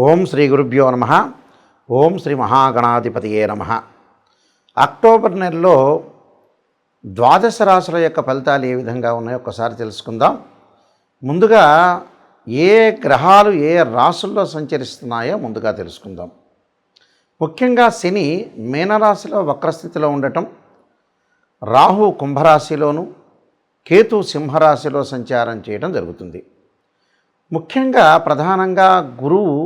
ఓం శ్రీ గురుభ్యో నమః. ఓం శ్రీ మహాగణాధిపతియే నమః. అక్టోబర్ నెలలో ద్వాదశ రాశుల యొక్క ఫలితాలు ఏ విధంగా ఉన్నాయో ఒకసారి తెలుసుకుందాం. ముందుగా ఏ గ్రహాలు ఏ రాశుల్లో సంచరిస్తున్నాయో ముందుగా తెలుసుకుందాం. ముఖ్యంగా శని మీనరాశిలో వక్రస్థితిలో ఉండటం, రాహు కుంభరాశిలోను, కేతు సింహరాశిలో సంచారం చేయడం జరుగుతుంది. ముఖ్యంగా ప్రధానంగా గురువు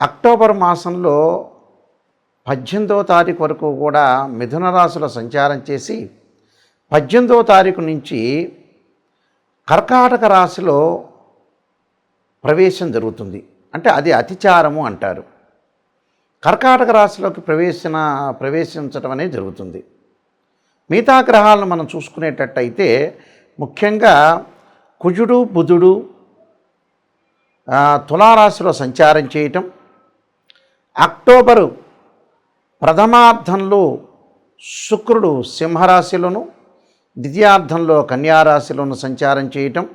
అక్టోబర్ మాసంలో 18వ తారీఖు వరకు కూడా మిథున రాశిలో సంచారం చేసి 18వ తారీఖు నుంచి కర్కాటక రాశిలో ప్రవేశం జరుగుతుంది. అంటే అది అతిచారము అంటారు. కర్కాటక రాశిలోకి ప్రవేశించడం అనేది జరుగుతుంది. మిగతా గ్రహాలను మనం చూసుకునేటట్టయితే ముఖ్యంగా కుజుడు బుధుడు తులారాశిలో సంచారం చేయటం, అక్టోబరు ప్రథమార్థంలో శుక్రుడు సింహరాశిలోను, ద్వితీయార్థంలో కన్యారాశిలోను సంచారం చేయటం,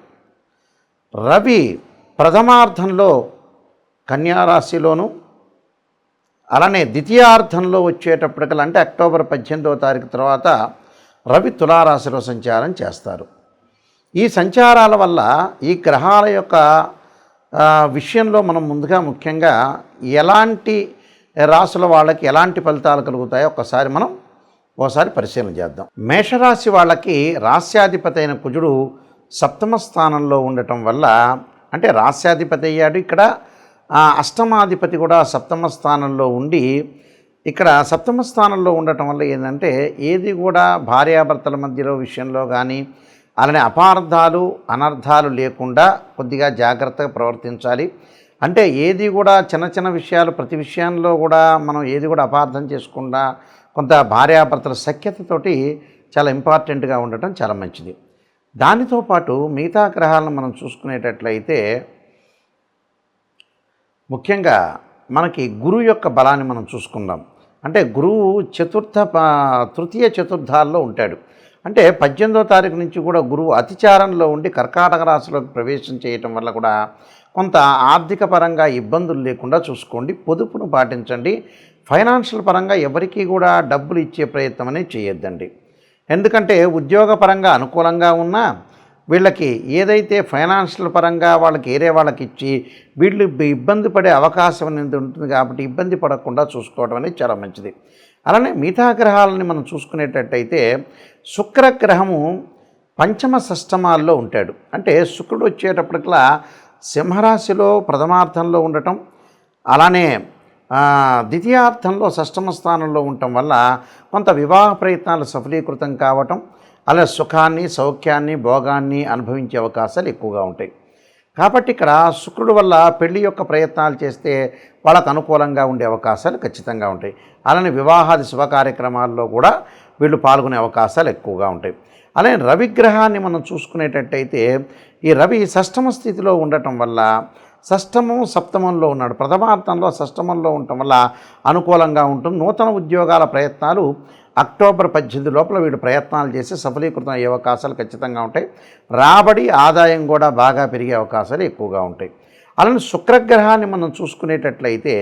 రవి ప్రథమార్థంలో కన్యారాశిలోను, అలానే ద్వితీయార్థంలో వచ్చేటప్పటికల్లా అంటే అక్టోబర్ 18వ తారీఖు తర్వాత రవి తులారాశిలో సంచారం చేస్తారు. ఈ సంచారాల వల్ల ఈ గ్రహాల యొక్క విషయంలో మనం ముందుగా ముఖ్యంగా ఎలాంటి రాశుల వాళ్ళకి ఎలాంటి ఫలితాలు కలుగుతాయో ఒకసారి పరిశీలన చేద్దాం. మేషరాశి వాళ్ళకి రాస్యాధిపతి అయిన కుజుడు సప్తమ స్థానంలో ఉండటం వల్ల, అంటే రాస్యాధిపతి అయ్యాడు, ఇక్కడ అష్టమాధిపతి కూడా సప్తమ స్థానంలో ఉండి, ఇక్కడ సప్తమ స్థానంలో ఉండటం వల్ల ఏంటంటే ఏది కూడా భార్యాభర్తల మధ్యలో విషయంలో కానీ అలానే అపార్థాలు అనర్థాలు లేకుండా కొద్దిగా జాగ్రత్తగా ప్రవర్తించాలి. అంటే ఏది కూడా చిన్న చిన్న విషయాలు ప్రతి విషయంలో కూడా మనం ఏది కూడా అపార్థం చేసుకుండా కొంత భార్యాభర్తల సఖ్యతతోటి చాలా ఇంపార్టెంట్గా ఉండటం చాలా మంచిది. దానితో పాటు మిగతా గ్రహాలను మనం చూసుకునేటట్లయితే ముఖ్యంగా మనకి గురువు యొక్క బలాన్ని మనం చూసుకుందాం. అంటే గురువు తృతీయ చతుర్థాల్లో ఉంటాడు. అంటే 18వ తారీఖు నుంచి కూడా గురువు అతిచారంలో ఉండి కర్కాటక రాశిలోకి ప్రవేశం చేయటం వల్ల కూడా కొంత ఆర్థిక పరంగా ఇబ్బందులు లేకుండా చూసుకోండి. పొదుపును పాటించండి. ఫైనాన్షియల్ పరంగా ఎవరికీ కూడా డబ్బులు ఇచ్చే ప్రయత్నం అనేది చేయొద్దండి. ఎందుకంటే ఉద్యోగపరంగా అనుకూలంగా ఉన్నా వీళ్ళకి ఏదైతే ఫైనాన్షియల్ పరంగా వాళ్ళకి ఏరే వాళ్ళకి ఇచ్చి వీళ్ళు ఇబ్బంది పడే అవకాశం అనేది ఉంటుంది. కాబట్టి ఇబ్బంది పడకుండా చూసుకోవడం అనేది చాలా మంచిది. అలానే మిగతా గ్రహాలని మనం చూసుకునేటట్టయితే శుక్రగ్రహము పంచమ షష్టమాల్లో ఉంటాడు. అంటే శుక్రుడు వచ్చేటప్పటికల్లా సింహరాశిలో ప్రథమార్థంలో ఉండటం, అలానే ద్వితీయార్థంలో షష్టమ స్థానంలో ఉండటం వల్ల కొంత వివాహ ప్రయత్నాలు సఫలీకృతం కావటం, అలా సుఖాన్ని సౌఖ్యాన్ని భోగాన్ని అనుభవించే అవకాశాలు ఎక్కువగా ఉంటాయి. కాబట్టి ఇక్కడ శుక్రుడు వల్ల పెళ్లి యొక్క ప్రయత్నాలు చేస్తే వాళ్ళకు అనుకూలంగా ఉండే అవకాశాలు ఖచ్చితంగా ఉంటాయి. అలానే వివాహాది శుభ కార్యక్రమాల్లో కూడా వీళ్ళు పాల్గొనే అవకాశాలు ఎక్కువగా ఉంటాయి. అలానే రవిగ్రహాన్ని మనం చూసుకునేటట్టయితే ఈ రవి షష్టమ స్థితిలో ఉండటం వల్ల షష్టమం సప్తమంలో ఉన్నాడు. ప్రథమార్థంలో షష్టమంలో ఉండటం వల్ల అనుకూలంగా ఉంటుంది. నూతన ఉద్యోగాల ప్రయత్నాలు అక్టోబర్ 18 లోపల వీడు ప్రయత్నాలు చేసి సఫలీకృతం అయ్యే అవకాశాలు ఖచ్చితంగా ఉంటాయి. రాబడి ఆదాయం కూడా బాగా పెరిగే అవకాశాలు ఎక్కువగా ఉంటాయి. అలానే శుక్రగ్రహాన్ని మనం చూసుకునేటట్లయితే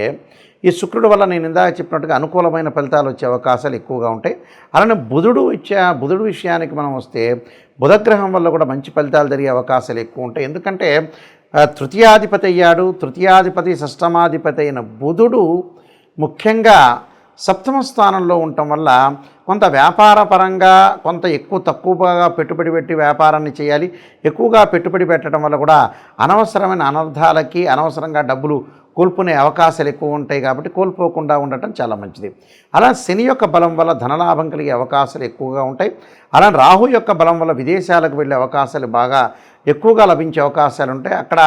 ఈ శుక్రుడు వల్ల నేను ఇందాక చెప్పినట్టుగా అనుకూలమైన ఫలితాలు వచ్చే అవకాశాలు ఎక్కువగా ఉంటాయి. అలానే బుధుడు విషయానికి మనం వస్తే బుధగ్రహం వల్ల కూడా మంచి ఫలితాలు జరిగే అవకాశాలు ఎక్కువ ఉంటాయి. ఎందుకంటే తృతీయాధిపతి అయ్యాడు. తృతీయాధిపతి షష్టమాధిపతి అయిన బుధుడు ముఖ్యంగా సప్తమ స్థానంలో ఉండటం వల్ల కొంత వ్యాపార పరంగా కొంత తక్కువగా పెట్టుబడి పెట్టి వ్యాపారాన్ని చేయాలి. ఎక్కువగా పెట్టుబడి పెట్టడం వల్ల కూడా అనవసరమైన అనర్థాలకి అనవసరంగా డబ్బులు కోల్పోనే అవకాశాలు ఎక్కువ ఉంటాయి. కాబట్టి కోల్పోకుండా ఉండటం చాలా మంచిది. అలా శని యొక్క బలం వల్ల ధనలాభం కలిగే అవకాశాలు ఎక్కువగా ఉంటాయి. అలా రాహు యొక్క బలం వల్ల విదేశాలకు వెళ్ళే అవకాశాలు బాగా ఎక్కువగా లభించే అవకాశాలు ఉంటాయి. అక్కడ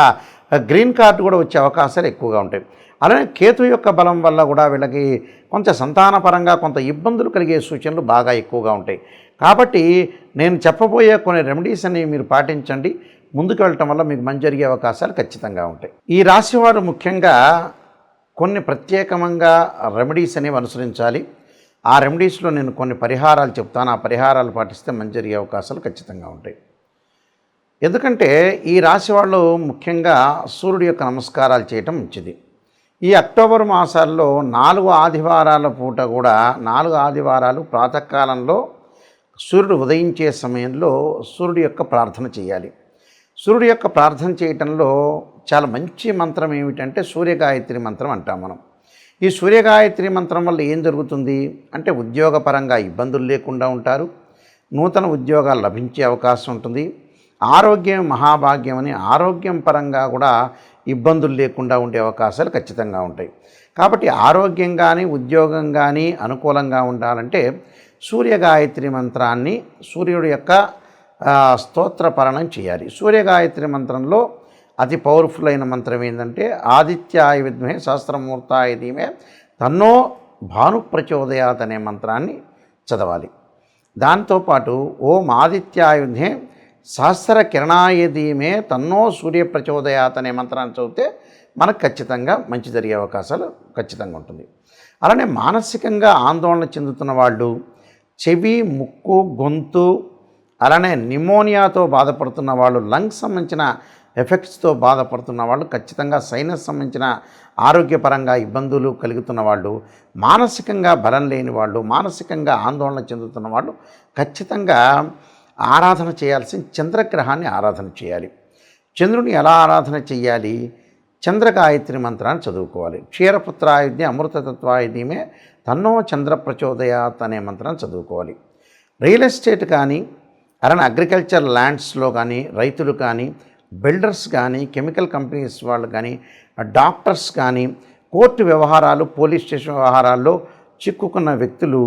గ్రీన్ కార్డు కూడా వచ్చే అవకాశాలు ఎక్కువగా ఉంటాయి. అలానే కేతు యొక్క బలం వల్ల కూడా వీళ్ళకి కొంచెం సంతానపరంగా కొంత ఇబ్బందులు కలిగే సూచనలు బాగా ఎక్కువగా ఉంటాయి. కాబట్టి నేను చెప్పబోయే కొన్ని రెమెడీస్ అనేవి మీరు పాటించండి. ముందుకు వెళ్ళటం వల్ల మీకు మంచి జరిగే అవకాశాలు ఖచ్చితంగా ఉంటాయి. ఈ రాశివారు ముఖ్యంగా కొన్ని ప్రత్యేకంగా రెమెడీస్ అనేవి అనుసరించాలి. ఆ రెమెడీస్లో నేను కొన్ని పరిహారాలు చెప్తాను. ఆ పరిహారాలు పాటిస్తే మంచి జరిగే అవకాశాలు ఖచ్చితంగా ఉంటాయి. ఎందుకంటే ఈ రాశి వాళ్ళు ముఖ్యంగా సూర్యుడి యొక్క నమస్కారాలు చేయటం మంచిది. ఈ అక్టోబర్ మాసాల్లో 4 ఆదివారాల పూట కూడా 4 ఆదివారాలు ప్రాతకాలంలో సూర్యుడు ఉదయించే సమయంలో సూర్యుడి యొక్క ప్రార్థన చేయాలి. సూర్యుడి యొక్క ప్రార్థన చేయటంలో చాలా మంచి మంత్రం ఏమిటంటే సూర్యగాయత్రి మంత్రం అంటాం మనం. ఈ సూర్యగాయత్రి మంత్రం వల్ల ఏం జరుగుతుంది అంటే ఉద్యోగపరంగా ఇబ్బందులు లేకుండా ఉంటారు, నూతన ఉద్యోగాలు లభించే అవకాశం ఉంటుంది, ఆరోగ్యం మహాభాగ్యం అని ఆరోగ్యం పరంగా కూడా ఇబ్బందులు లేకుండా ఉండే అవకాశాలు ఖచ్చితంగా ఉంటాయి. కాబట్టి ఆరోగ్యం కానీ ఉద్యోగం కానీ అనుకూలంగా ఉండాలంటే సూర్యగాయత్రి మంత్రాన్ని సూర్యుడి యొక్క స్తోత్రపరణం చేయాలి. సూర్యగాయత్రి మంత్రంలో అతి పవర్ఫుల్ అయిన మంత్రం ఏంటంటే ఆదిత్యాయ విద్మహే సహస్రమూర్తాయ ధీమహి తన్నో భాను ప్రచోదయాత్ అనే మంత్రాన్ని చదవాలి. దాంతోపాటు ఓం ఆదిత్యాయ విద్మహే సహస్ర కిరణాయ ధీమహి తన్నో సూర్య ప్రచోదయాత్ అనే మంత్రాన్ని చదివితే మనకు ఖచ్చితంగా మంచి జరిగే అవకాశాలు ఖచ్చితంగా ఉంటుంది. అలానే మానసికంగా ఆందోళన చెందుతున్న వాళ్ళు, చెవి ముక్కు గొంతు అలానే నిమోనియాతో బాధపడుతున్న వాళ్ళు, లంగ్స్ సంబంధించిన ఎఫెక్ట్స్తో బాధపడుతున్న వాళ్ళు, ఖచ్చితంగా సైనస్ సంబంధించిన ఆరోగ్యపరంగా ఇబ్బందులు కలుగుతున్న వాళ్ళు, మానసికంగా బలం లేని వాళ్ళు, మానసికంగా ఆందోళన చెందుతున్న వాళ్ళు ఖచ్చితంగా ఆరాధన చేయాల్సిన చంద్రగ్రహాన్ని ఆరాధన చేయాలి. చంద్రుని ఎలా ఆరాధన చేయాలి? చంద్రగాయత్రి మంత్రాన్ని చదువుకోవాలి. క్షీరపుత్రాయుధ్య అమృతతత్వాయ ధీమహి తన్నో చంద్ర ప్రచోదయాత్ అనే మంత్రాన్ని చదువుకోవాలి. రియల్ ఎస్టేట్ కానీ అలానే అగ్రికల్చర్ ల్యాండ్స్లో కానీ రైతులు కానీ బిల్డర్స్ కానీ కెమికల్ కంపెనీస్ వాళ్ళు కానీ డాక్టర్స్ కానీ కోర్టు వ్యవహారాలు పోలీస్ స్టేషన్ వ్యవహారాల్లో చిక్కుకున్న వ్యక్తులు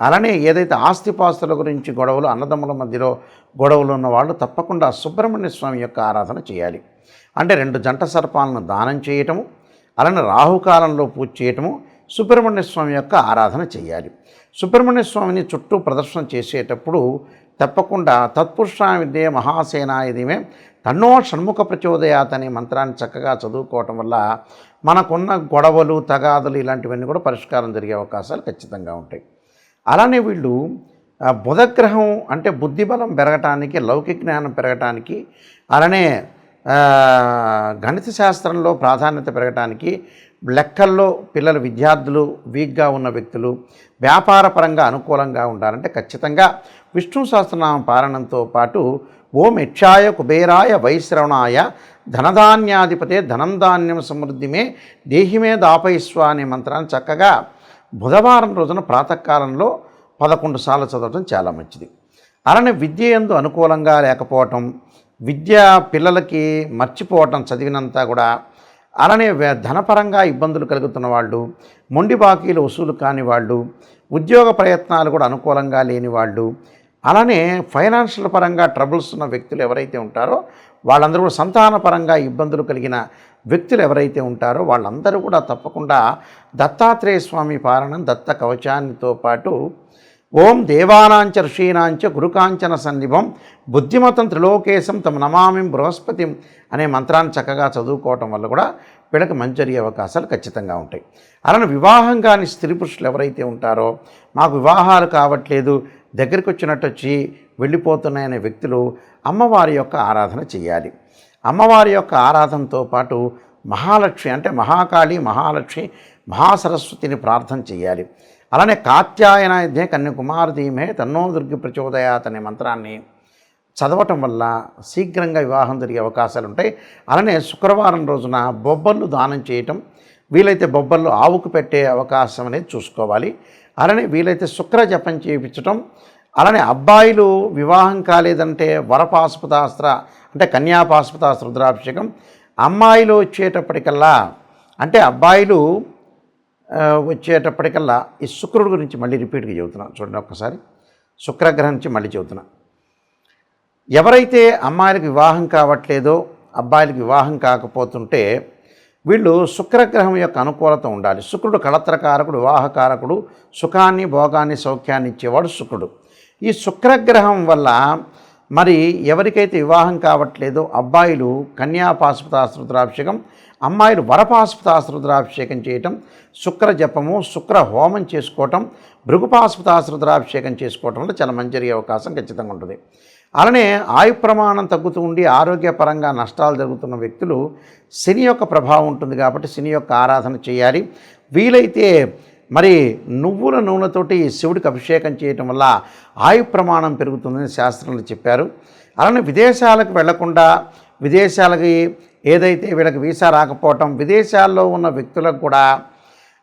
అలానే ఏదైతే ఆస్తిపాస్తుల గురించి గొడవలు అన్నదమ్ముల మధ్యలో గొడవలు ఉన్న వాళ్ళు తప్పకుండా సుబ్రహ్మణ్య స్వామి యొక్క ఆరాధన చేయాలి. అంటే 2 జంట సర్పాలను దానం చేయటము అలానే రాహుకాలంలో పూజ చేయటము సుబ్రహ్మణ్య స్వామి యొక్క ఆరాధన చేయాలి. సుబ్రహ్మణ్య స్వామిని చుట్టూ ప్రదర్శన చేసేటప్పుడు తప్పకుండా తత్పురుషాయ విద్యే మహాసేనాయ ధీమహి తన్నో షణ్ముఖ ప్రచోదయాత్ అనే మంత్రాన్ని చక్కగా చదువుకోవటం వల్ల మనకున్న గొడవలు తగాదులు ఇలాంటివన్నీ కూడా పరిష్కారం జరిగే అవకాశాలు ఖచ్చితంగా ఉంటాయి. అలానే వీళ్ళు బుధగ్రహం అంటే బుద్ధిబలం పెరగటానికి, లౌకిక జ్ఞానం పెరగటానికి, అలానే గణిత శాస్త్రంలో ప్రాధాన్యత పెరగటానికి, లెక్కల్లో పిల్లలు విద్యార్థులు వీక్గా ఉన్న వ్యక్తులు వ్యాపారపరంగా అనుకూలంగా ఉండాలంటే ఖచ్చితంగా విష్ణు సహస్రనామ పారాయణంతో పాటు ఓం యక్షాయ కుబేరాయ వైశ్రవణాయ ధనధాన్యాధిపతే ధనం ధాన్యం సమృద్ధిమే దేహిమే దాపయిస్వ అనే మంత్రాన్ని చక్కగా బుధవారం రోజున ప్రాతకాలంలో 11 సార్లు చదవటం చాలా మంచిది. అలానే విద్య యందు అనుకూలంగా లేకపోవటం, విద్య పిల్లలకి మర్చిపోవటం చదివినంతా కూడా, అలానే ధనపరంగా ఇబ్బందులు కలుగుతున్న వాళ్ళు, మొండి బాకీలు వసూలు కాని వాళ్ళు, ఉద్యోగ ప్రయత్నాలు కూడా అనుకూలంగా లేని వాళ్ళు, అలానే ఫైనాన్షియల్ పరంగా ట్రబుల్స్ ఉన్న వ్యక్తులు ఎవరైతే ఉంటారో వాళ్ళందరూ కూడా సంతానపరంగా ఇబ్బందులు కలిగిన వ్యక్తులు ఎవరైతే ఉంటారో వాళ్ళందరూ కూడా తప్పకుండా దత్తాత్రేయ స్వామి పారాయణం దత్త కవచాన్నితో పాటు ఓం దేవానాంచ ఋషీనాంచ గురుకాంచన సన్నిభం బుద్ధిమతం త్రిలోకేశం తమ నమామి బృహస్పతిం అనే మంత్రాన్ని చక్కగా చదువుకోవటం వల్ల కూడా వీళ్ళకి మంచి జరిగే అవకాశాలు ఖచ్చితంగా ఉంటాయి. అలానే వివాహం కాని స్త్రీ పురుషులు ఎవరైతే ఉంటారో మాకు వివాహాలు కావట్లేదు, దగ్గరికి వచ్చినట్టు వచ్చి వెళ్ళిపోతున్నాయనే వ్యక్తులు అమ్మవారి యొక్క ఆరాధన చేయాలి. అమ్మవారి యొక్క ఆరాధనతో పాటు మహాలక్ష్మి అంటే మహాకాళి, మహాలక్ష్మి, మహాసరస్వతిని ప్రార్థన చేయాలి. అలానే కాత్యాయనాయుధ్యే కన్యాకుమారి ధీమహి తన్నో దుర్గి ప్రచోదయాత్ అనే మంత్రాన్ని చదవటం వల్ల శీఘ్రంగా వివాహం జరిగే అవకాశాలు ఉంటాయి. అలానే శుక్రవారం రోజున బొబ్బర్లు దానం చేయటం, వీలైతే బొబ్బర్లు ఆవుకు పెట్టే అవకాశం అనేది చూసుకోవాలి. అలానే వీలైతే శుక్ర జపం చేయించటం, అలానే అబ్బాయిలు వివాహం కాలేదంటే వరపాశుపతాస్త్ర అంటే కన్యాపాశుపతాస్త్ర రుద్రాభిషేకం, అమ్మాయిలు వచ్చేటప్పటికల్లా అంటే అబ్బాయిలు వచ్చేటప్పటికల్లా ఈ శుక్రుడి గురించి మళ్ళీ రిపీట్గా చెబుతున్నాను చూడండి ఒక్కసారి. శుక్రగ్రహం నుంచి మళ్ళీ చెబుతున్నా. ఎవరైతే అమ్మాయిలకు వివాహం కావట్లేదో, అబ్బాయిలకు వివాహం కాకపోతుంటే వీళ్ళు శుక్రగ్రహం యొక్క అనుకూలత ఉండాలి. శుక్రుడు కళత్రకారకుడు, వివాహకారకుడు, సుఖాన్ని భోగాన్ని సౌఖ్యాన్ని ఇచ్చేవాడు శుక్రుడు. ఈ శుక్రగ్రహం వల్ల మరి ఎవరికైతే వివాహం కావట్లేదో అబ్బాయిలు కన్యాపాశుపతాస్త్ర రుద్రాభిషేకం, అమ్మాయిలు వరపాశుపతాస్త్ర రుద్రాభిషేకం చేయటం, శుక్ర జపము, శుక్ర హోమం చేసుకోవటం, భృగుపాశుపతాస్త్ర రుద్రాభిషేకం చేసుకోవటం వల్ల చాలా మంచి జరిగే అవకాశం ఖచ్చితంగా ఉంటుంది. అలానే ఆయు ప్రమాణం తగ్గుతూ ఉండి ఆరోగ్యపరంగా నష్టాలు జరుగుతున్న వ్యక్తులు శని యొక్క ప్రభావం ఉంటుంది కాబట్టి శని యొక్క ఆరాధన చేయాలి. వీలైతే మరి నువ్వుల నూనెతోటి శివుడికి అభిషేకం చేయటం వల్ల ఆయు ప్రమాణం పెరుగుతుందని శాస్త్రంలో చెప్పారు. అలానే విదేశాలకు వెళ్లకుండా, విదేశాలకి ఏదైతే వీళ్ళకి వీసా రాకపోవటం, విదేశాల్లో ఉన్న వ్యక్తులకు కూడా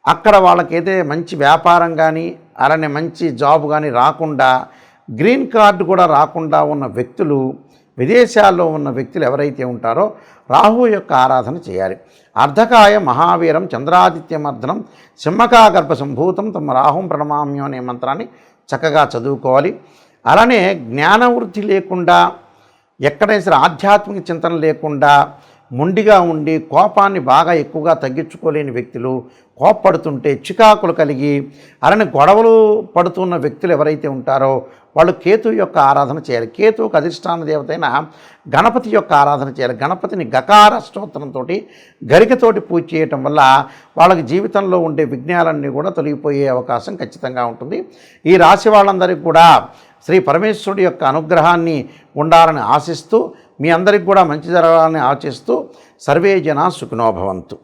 అక్కడ వాళ్ళకైతే మంచి వ్యాపారం కానీ అలానే మంచి జాబ్ కానీ రాకుండా, గ్రీన్ కార్డు కూడా రాకుండా ఉన్న వ్యక్తులు, విదేశాల్లో ఉన్న వ్యక్తులు ఎవరైతే ఉంటారో రాహు యొక్క ఆరాధన చేయాలి. అర్ధకాయ మహావీరం చంద్రాదిత్యమర్దనం సింహకాగర్భ సంభూతం తమ రాహుం ప్రణమామ్యం అనే మంత్రాన్ని చక్కగా చదువుకోవాలి. అలానే జ్ఞానవృద్ధి లేకుండా, ఎక్కడైనా సరే ఆధ్యాత్మిక చింతన లేకుండా మొండిగా ఉండి కోపాన్ని బాగా ఎక్కువగా తగ్గించుకోలేని వ్యక్తులు, కోప్పడుతుంటే చికాకులు కలిగి అలానే గొడవలు పడుతున్న వ్యక్తులు ఎవరైతే ఉంటారో వాళ్ళు కేతు యొక్క ఆరాధన చేయాలి. కేతువుకు అధిష్టాన దేవత అయిన గణపతి యొక్క ఆరాధన చేయాలి. గణపతిని గకార స్తోత్రంతో గరికతోటి పూజ చేయటం వల్ల వాళ్ళకి జీవితంలో ఉండే విఘ్నాలన్నీ కూడా తొలగిపోయే అవకాశం ఖచ్చితంగా ఉంటుంది. ఈ రాశి వాళ్ళందరికీ కూడా శ్రీ పరమేశ్వరుడి యొక్క అనుగ్రహాన్ని ఉండాలని ఆశిస్తూ, మీ అందరికి కూడా మంచి జరగాలని ఆశిస్తూ సర్వే జనా సుఖినో భవంతు.